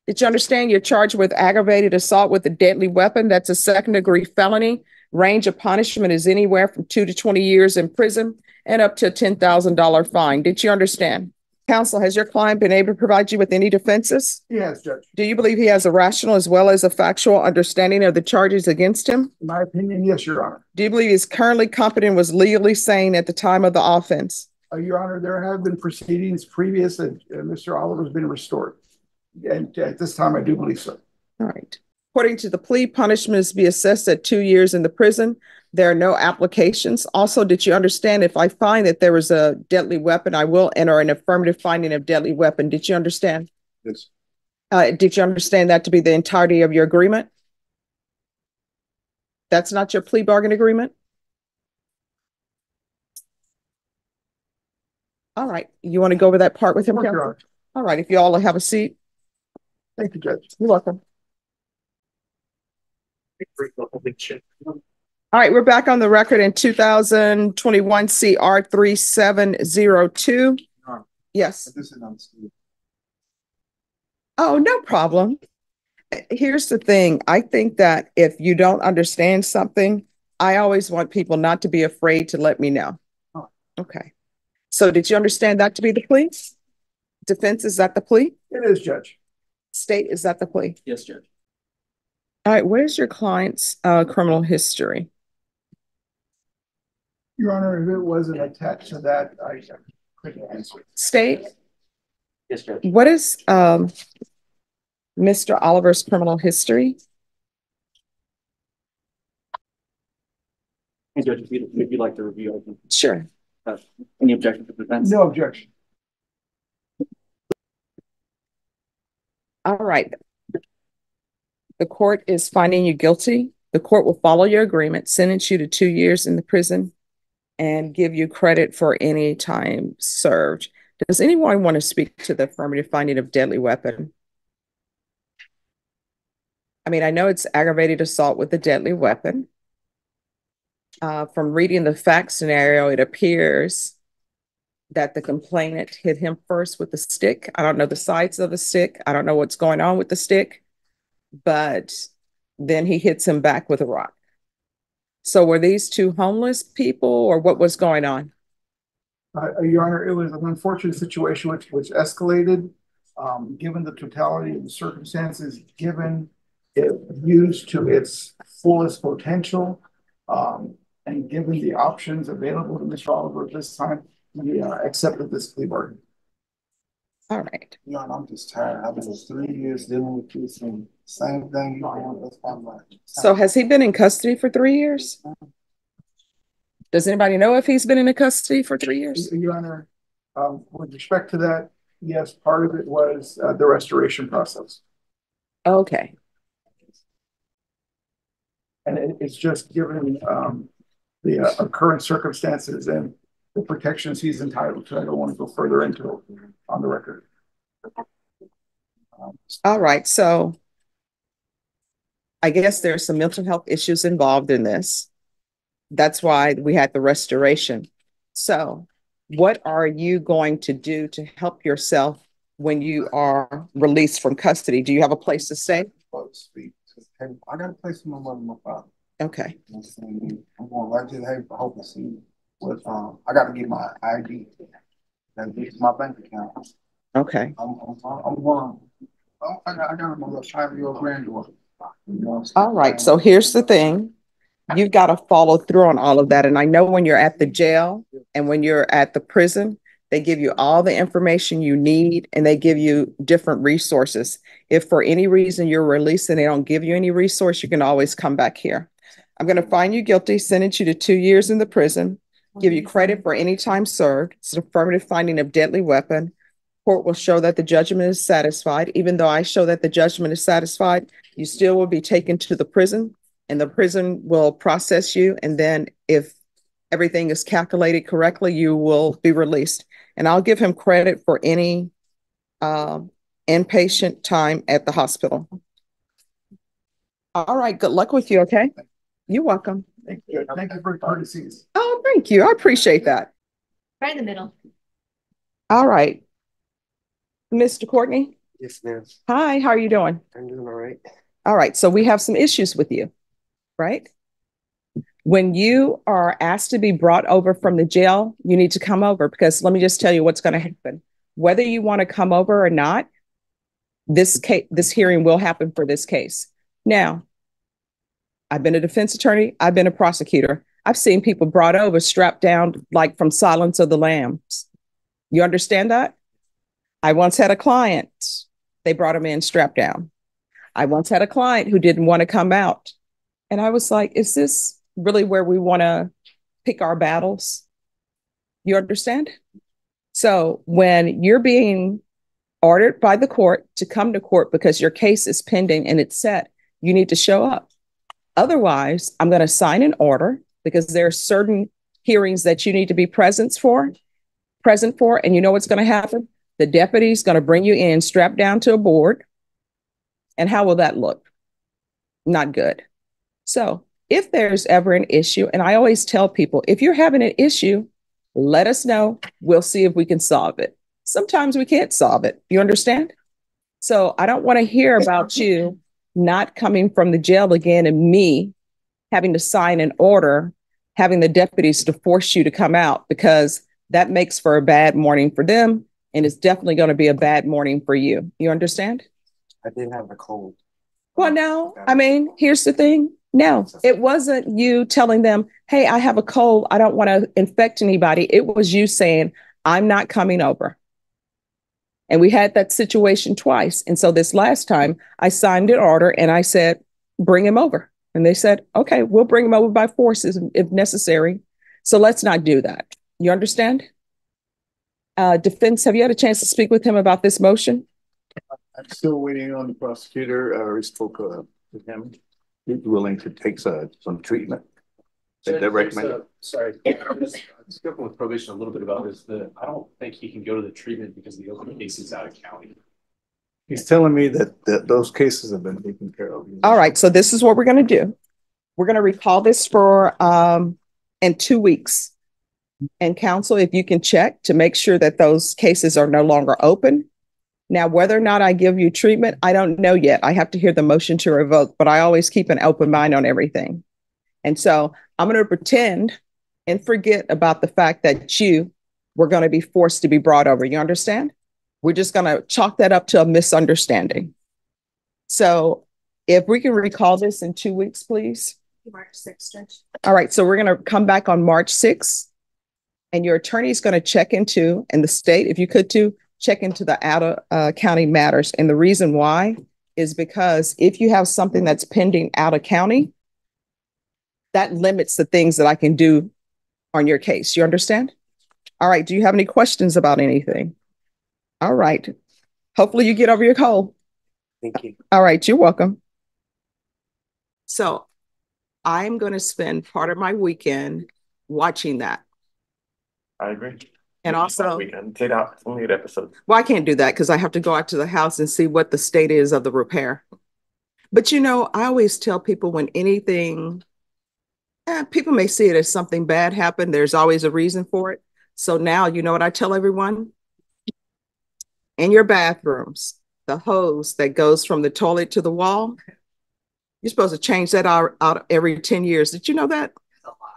Did you understand you're charged with aggravated assault with a deadly weapon? That's a second-degree felony. Range of punishment is anywhere from 2 to 20 years in prison and up to a $10,000 fine. Did you understand? Counsel, has your client been able to provide you with any defenses? Yes, Judge. Do you believe he has a rational as well as a factual understanding of the charges against him? In my opinion, yes, Your Honor. Do you believe he's currently competent and was legally sane at the time of the offense? Your Honor, there have been proceedings previous and Mr. Oliver's been restored. And at this time, I do believe so. All right. According to the plea, punishment is to be assessed at 2 years in the prison. There are no applications. Also, did you understand if I find that there was a deadly weapon, I will enter an affirmative finding of deadly weapon? Did you understand? Yes. Did you understand that to be the entirety of your agreement? That's not your plea bargain agreement? All right. You want to go over that part with him, counsel? All right. If you all have a seat. Thank you, Judge. You're welcome. All right, we're back on the record in 2021 CR 3702. Yes. Oh, no problem. Here's the thing. I think that if you don't understand something, I always want people not to be afraid to let me know. Okay. So did you understand that to be the plea? Defense, is that the plea? It is, Judge. State, is that the plea? Yes, Judge. All right, where's your client's criminal history? Your Honor, if it wasn't attached to that, I couldn't answer. State? Yes, Judge. What is Mr. Oliver's criminal history? Hey, Judge, if you'd like to review, I can. Sure. Any objection to the defense? No objection. All right. The court is finding you guilty. The court will follow your agreement, sentence you to 2 years in the prison, and give you credit for any time served. Does anyone want to speak to the affirmative finding of deadly weapon? I mean, I know it's aggravated assault with a deadly weapon. From reading the fact scenario, it appears that the complainant hit him first with a stick. I don't know the size of the stick. I don't know what's going on with the stick, but then he hits him back with a rock. So were these two homeless people, or what was going on? Your Honor, it was an unfortunate situation which escalated, given the totality of the circumstances, given it used to its fullest potential, and given the options available to Mr. Oliver at this time, we accepted this plea bargain. All right. Your Honor, I'm just tired. I've been 3 years dealing with this and same thing you want. That's my life. So has he been in custody for 3 years? Does anybody know if he's been in custody for 3 years? Your Honor, with respect to that, yes, part of it was the restoration process. Okay. And it's just given the current circumstances and the protections he's entitled to. I don't want to go further into it on the record. All right. So I guess there's some mental health issues involved in this. That's why we had the restoration. So what are you going to do to help yourself when you are released from custody? Do you have a place to stay? I got a place for my mother and my father. Okay. I'm going right to the Haven for Hope and see what I got to get my ID. And this is my bank account. Okay. I'm going. I got my little 5-year-old granddaughter. You know all right. So here's the thing. You've got to follow through on all of that. And I know when you're at the jail and when you're at the prison, they give you all the information you need and they give you different resources. If for any reason you're released and they don't give you any resource, you can always come back here. I'm going to find you guilty, sentence you to 2 years in the prison, give you credit for any time served. It's an affirmative finding of deadly weapon. Court will show that the judgment is satisfied. Even though I show that the judgment is satisfied, you still will be taken to the prison and the prison will process you. And then if everything is calculated correctly, you will be released. And I'll give him credit for any inpatient time at the hospital. All right. Good luck with you. Okay. You're welcome. Thank you. Thank you for your courtesies. Oh, thank you. I appreciate that. Right in the middle. All right. Mr. Courtney, Yes, ma'am. Hi, how are you doing? I'm doing all right. All right, so we have some issues with you, right? When you are asked to be brought over from the jail, you need to come over because let me just tell you what's going to happen. Whether you want to come over or not, this hearing will happen for this case. Now, I've been a defense attorney, I've been a prosecutor. I've seen people brought over strapped down like from Silence of the Lambs. You understand that? I once had a client, they brought him in strapped down. I once had a client who didn't want to come out. And I was like, is this really where we want to pick our battles? You understand? So when you're being ordered by the court to come to court because your case is pending and it's set, you need to show up. Otherwise, I'm going to sign an order because there are certain hearings that you need to be present for. And you know what's going to happen? The deputy's going to bring you in strapped down to a board. And how will that look? Not good. So if there's ever an issue, and I always tell people, if you're having an issue, let us know. We'll see if we can solve it. Sometimes we can't solve it. You understand? So I don't want to hear about you not coming from the jail again and me having to sign an order, having the deputies to force you to come out, because that makes for a bad morning for them. And it's definitely going to be a bad morning for you. You understand? I did have a cold. Well, no, I mean, here's the thing. No, it wasn't you telling them, hey, I have a cold. I don't want to infect anybody. It was you saying, I'm not coming over. And we had that situation twice. And so this last time I signed an order and I said, bring him over. And they said, okay, we'll bring him over by force if necessary. So let's not do that. You understand? Defense, have you had a chance to speak with him about this motion? I'm still waiting on the prosecutor. We spoke with him. He's willing to take some treatment. They recommend. Sorry, I spoke with probation a little bit about this. I don't think he can go to the treatment because the open case is out of county. He's telling me that those cases have been taken care of. All right, so this is what we're going to do. We're going to recall this for in 2 weeks. And counsel, if you can check to make sure that those cases are no longer open. Now, whether or not I give you treatment, I don't know yet. I have to hear the motion to revoke, but I always keep an open mind on everything. And so I'm going to pretend and forget about the fact that you were going to be forced to be brought over. You understand? We're just going to chalk that up to a misunderstanding. So if we can recall this in 2 weeks, please. March 6th, Judge. All right. So we're going to come back on March 6th. And your attorney is going to check into, and the state, if you could too, check into the out of county matters. And the reason why is because if you have something that's pending out of county, that limits the things that I can do on your case. You understand? All right. Do you have any questions about anything? All right. Hopefully you get over your cold. Thank you. All right. You're welcome. So I'm going to spend part of my weekend watching that. I agree. And also, weekend, take out only 8 episodes. Well, I can't do that because I have to go out to the house and see what the state is of the repair. But you know, I always tell people when anything, people may see it as something bad happened. There's always a reason for it. So now, you know what I tell everyone? In your bathrooms, the hose that goes from the toilet to the wall, you're supposed to change that out every 10 years. Did you know that?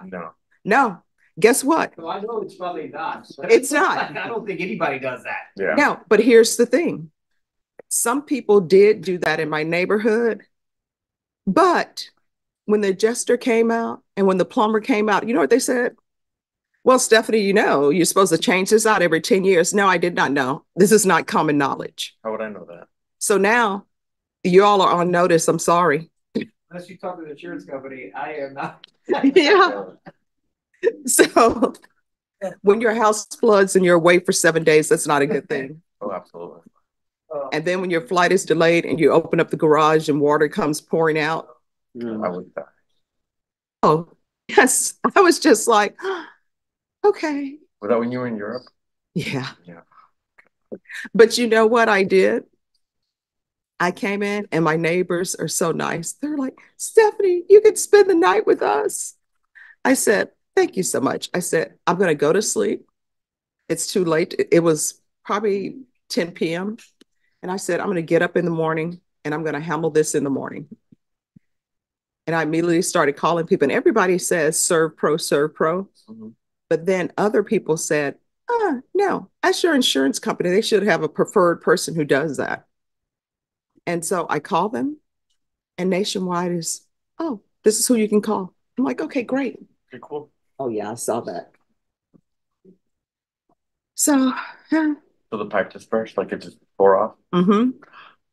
No. No. Guess what? Well, I know it's probably not. It's not. I don't think anybody does that. Yeah. No, but here's the thing. Some people did do that in my neighborhood. But when the adjuster came out and when the plumber came out, you know what they said? Well, Stephanie, you know, you're supposed to change this out every 10 years. No, I did not know. This is not common knowledge. How would I know that? So now you all are on notice. I'm sorry. Unless you talk to the insurance company, I am not. Yeah. So when your house floods and you're away for 7 days, that's not a good thing. Oh, absolutely. And then when your flight is delayed and you open up the garage and water comes pouring out. I would die. Oh, yes. I was just like, okay. Was that when you were in Europe? Yeah. Yeah. But you know what I did? I came in and my neighbors are so nice. They're like, Stephanie, you could spend the night with us. I said, thank you so much. I said, I'm going to go to sleep. It's too late. It was probably 10 p.m. And I said, I'm going to get up in the morning and I'm going to handle this in the morning. And I immediately started calling people, and everybody says serve pro, serve pro. Mm-hmm. But then other people said, no, that's your insurance company. They should have a preferred person who does that. And so I call them, and Nationwide is, oh, this is who you can call. I'm like, okay, great. Okay, cool. Oh, yeah, I saw that. So, yeah. So the pipe dispersed, like it just tore off? Mm-hmm.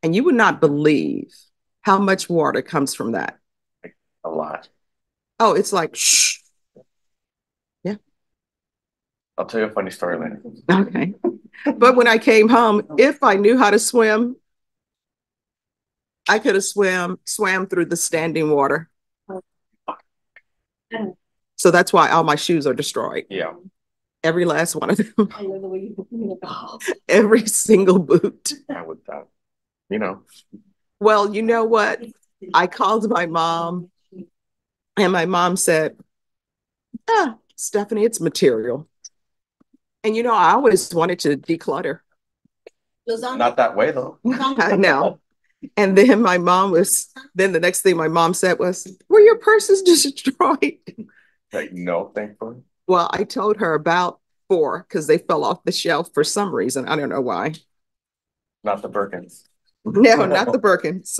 And you would not believe how much water comes from that. A lot. Oh, it's like, shh. Yeah. I'll tell you a funny story later. Okay. But when I came home, if I knew how to swim, I could have swam through the standing water. So that's why all my shoes are destroyed. Yeah. Every last one of them. Every single boot. I would you know. Well, you know what? I called my mom, and my mom said, Stephanie, it's material. And you know, I always wanted to declutter. Not that way though. No. And then then the next thing my mom said was, were your purses destroyed? Like, no, thankfully. Well, I told her about 4 because they fell off the shelf for some reason. I don't know why. Not the Birkins. No, not the Birkins.